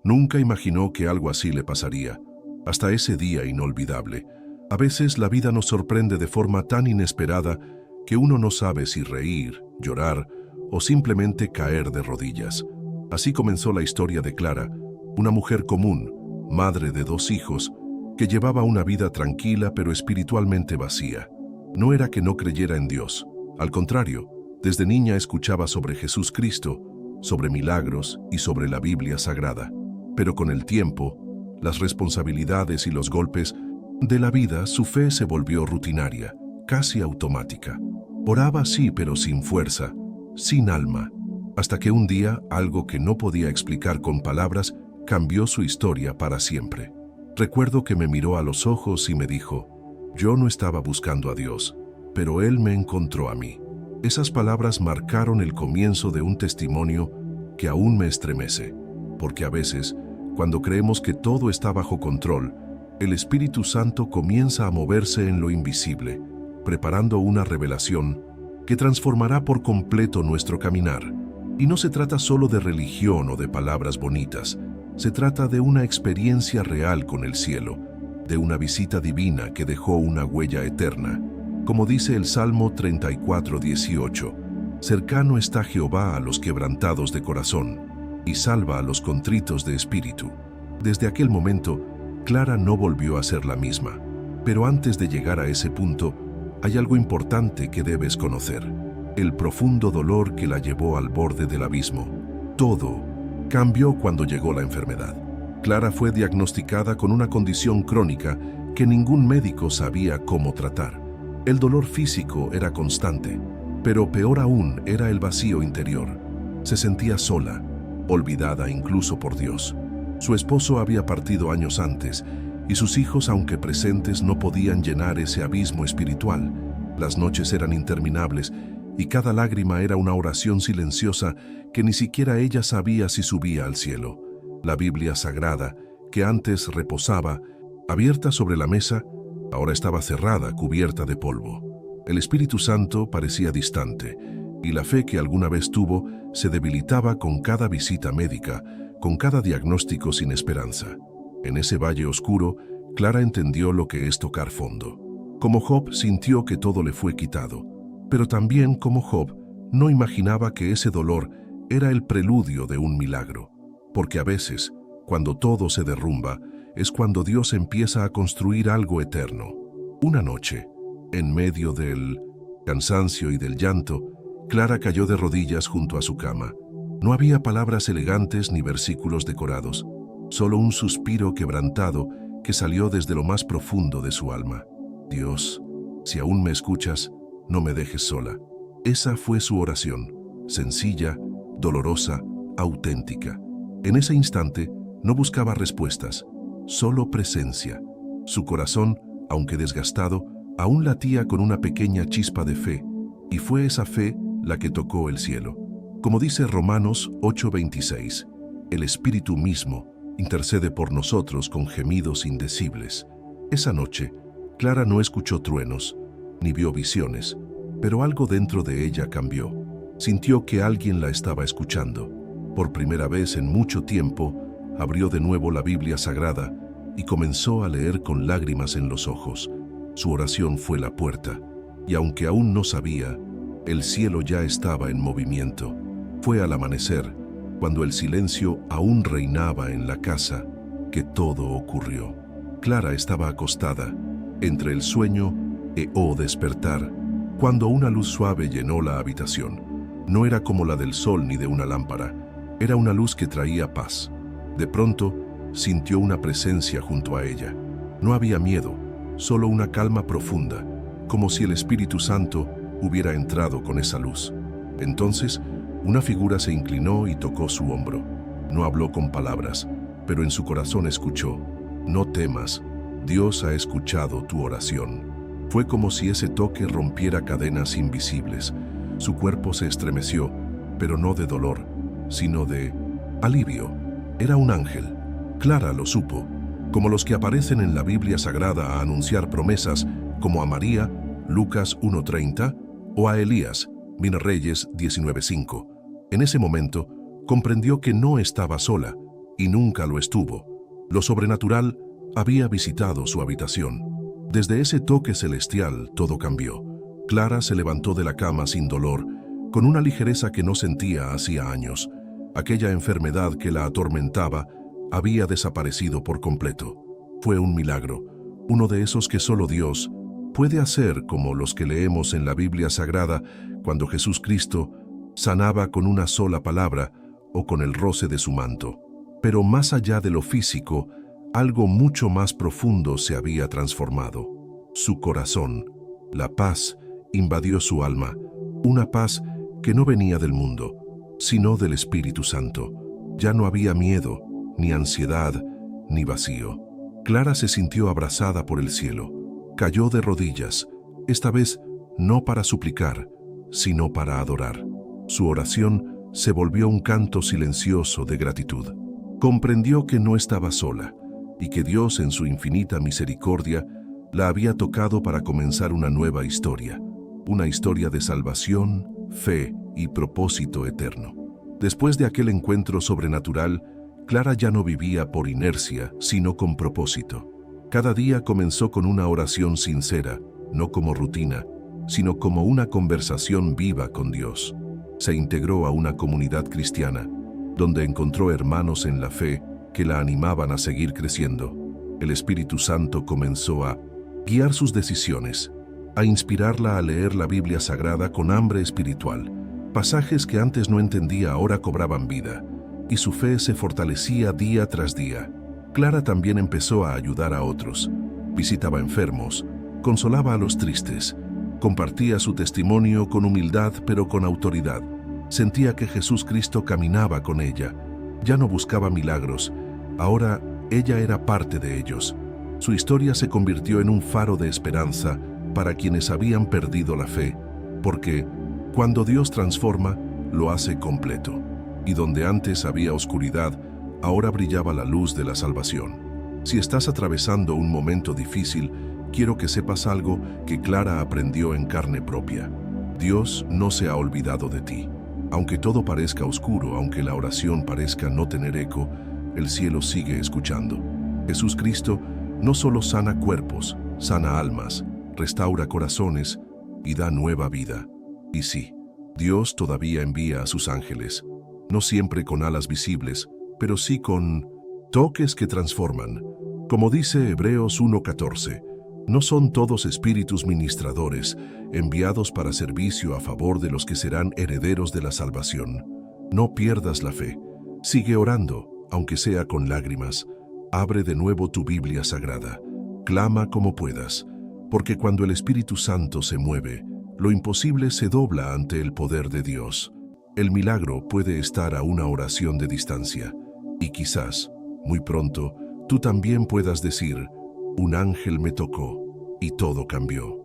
Nunca imaginó que algo así le pasaría, hasta ese día inolvidable. A veces la vida nos sorprende de forma tan inesperada que uno no sabe si reír, llorar o simplemente caer de rodillas. Así comenzó la historia de Clara, una mujer común, madre de 2 hijos, que llevaba una vida tranquila pero espiritualmente vacía. No era que no creyera en Dios, al contrario, desde niña escuchaba sobre Jesús Cristo, sobre milagros y sobre la Biblia Sagrada. Pero con el tiempo, las responsabilidades y los golpes de la vida, su fe se volvió rutinaria, casi automática. Oraba sí, pero sin fuerza, sin alma, hasta que un día algo que no podía explicar con palabras cambió su historia para siempre. Recuerdo que me miró a los ojos y me dijo, yo no estaba buscando a Dios, pero Él me encontró a mí. Esas palabras marcaron el comienzo de un testimonio que aún me estremece, porque a veces, cuando creemos que todo está bajo control, el Espíritu Santo comienza a moverse en lo invisible, preparando una revelación que transformará por completo nuestro caminar. Y no se trata solo de religión o de palabras bonitas, se trata de una experiencia real con el cielo, de una visita divina que dejó una huella eterna. Como dice el Salmo 34:18, cercano está Jehová a los quebrantados de corazón y salva a los contritos de espíritu. Desde aquel momento, Clara no volvió a ser la misma. Pero antes de llegar a ese punto, hay algo importante que debes conocer: el profundo dolor que la llevó al borde del abismo. Todo cambió cuando llegó la enfermedad. Clara fue diagnosticada con una condición crónica que ningún médico sabía cómo tratar. El dolor físico era constante, pero peor aún era el vacío interior. Se sentía sola, olvidada incluso por Dios. Su esposo había partido años antes, y sus hijos, aunque presentes, no podían llenar ese abismo espiritual. Las noches eran interminables, y cada lágrima era una oración silenciosa que ni siquiera ella sabía si subía al cielo. La Biblia Sagrada, que antes reposaba, abierta sobre la mesa, ahora estaba cerrada, cubierta de polvo. El Espíritu Santo parecía distante, y la fe que alguna vez tuvo se debilitaba con cada visita médica, con cada diagnóstico sin esperanza. En ese valle oscuro, Clara entendió lo que es tocar fondo. Como Job, sintió que todo le fue quitado, pero también, como Job, no imaginaba que ese dolor era el preludio de un milagro. Porque a veces, cuando todo se derrumba, es cuando Dios empieza a construir algo eterno. Una noche, en medio del cansancio y del llanto, Clara cayó de rodillas junto a su cama. No había palabras elegantes ni versículos decorados, solo un suspiro quebrantado que salió desde lo más profundo de su alma. Dios, si aún me escuchas, no me dejes sola. Esa fue su oración, sencilla, dolorosa, auténtica. En ese instante, no buscaba respuestas, solo presencia. Su corazón, aunque desgastado, aún latía con una pequeña chispa de fe, y fue esa fe la que tocó el cielo. Como dice Romanos 8:26, el Espíritu mismo intercede por nosotros con gemidos indecibles. Esa noche, Clara no escuchó truenos, ni vio visiones, pero algo dentro de ella cambió. Sintió que alguien la estaba escuchando. Por primera vez en mucho tiempo, abrió de nuevo la Biblia Sagrada y comenzó a leer con lágrimas en los ojos. Su oración fue la puerta, y aunque aún no sabía, el cielo ya estaba en movimiento. Fue al amanecer, cuando el silencio aún reinaba en la casa, que todo ocurrió. Clara estaba acostada, entre el sueño y despertar, cuando una luz suave llenó la habitación. No era como la del sol ni de una lámpara, era una luz que traía paz. De pronto, sintió una presencia junto a ella. No había miedo, solo una calma profunda, como si el Espíritu Santo hubiera entrado con esa luz. Entonces, una figura se inclinó y tocó su hombro. No habló con palabras, pero en su corazón escuchó: no temas, Dios ha escuchado tu oración. Fue como si ese toque rompiera cadenas invisibles. Su cuerpo se estremeció, pero no de dolor, sino de alivio. Era un ángel. Clara lo supo, como los que aparecen en la Biblia Sagrada a anunciar promesas, como a María, Lucas 1:30, o a Elías, Reyes 19:5. En ese momento, comprendió que no estaba sola, y nunca lo estuvo. Lo sobrenatural había visitado su habitación. Desde ese toque celestial todo cambió. Clara se levantó de la cama sin dolor, con una ligereza que no sentía hacía años. Aquella enfermedad que la atormentaba había desaparecido por completo. Fue un milagro, uno de esos que solo Dios puede hacer, como los que leemos en la Biblia Sagrada, cuando Jesús Cristo sanaba con una sola palabra o con el roce de su manto. Pero más allá de lo físico, algo mucho más profundo se había transformado. Su corazón, la paz, invadió su alma, una paz que no venía del mundo, sino del Espíritu Santo. Ya no había miedo, ni ansiedad, ni vacío. Clara se sintió abrazada por el cielo. Cayó de rodillas, esta vez no para suplicar, sino para adorar. Su oración se volvió un canto silencioso de gratitud. Comprendió que no estaba sola y que Dios, en su infinita misericordia, la había tocado para comenzar una nueva historia, una historia de salvación, fe y propósito eterno. Después de aquel encuentro sobrenatural, Clara ya no vivía por inercia, sino con propósito. Cada día comenzó con una oración sincera, no como rutina, sino como una conversación viva con Dios. Se integró a una comunidad cristiana, donde encontró hermanos en la fe que la animaban a seguir creciendo. El Espíritu Santo comenzó a guiar sus decisiones, a inspirarla a leer la Biblia Sagrada con hambre espiritual. Pasajes que antes no entendía ahora cobraban vida, y su fe se fortalecía día tras día. Clara también empezó a ayudar a otros. Visitaba enfermos, consolaba a los tristes, compartía su testimonio con humildad pero con autoridad. Sentía que Jesús Cristo caminaba con ella. Ya no buscaba milagros, ahora ella era parte de ellos. Su historia se convirtió en un faro de esperanza para quienes habían perdido la fe, porque cuando Dios transforma, lo hace completo. Y donde antes había oscuridad, ahora brillaba la luz de la salvación. Si estás atravesando un momento difícil, quiero que sepas algo que Clara aprendió en carne propia. Dios no se ha olvidado de ti. Aunque todo parezca oscuro, aunque la oración parezca no tener eco, el cielo sigue escuchando. Jesús Cristo no solo sana cuerpos, sana almas, restaura corazones y da nueva vida. Y sí, Dios todavía envía a sus ángeles, no siempre con alas visibles, pero sí con toques que transforman. Como dice Hebreos 1:14, no son todos espíritus ministradores, enviados para servicio a favor de los que serán herederos de la salvación. No pierdas la fe. Sigue orando, aunque sea con lágrimas. Abre de nuevo tu Biblia Sagrada. Clama como puedas, porque cuando el Espíritu Santo se mueve, lo imposible se dobla ante el poder de Dios. El milagro puede estar a una oración de distancia, y quizás, muy pronto, tú también puedas decir: un ángel me tocó y todo cambió.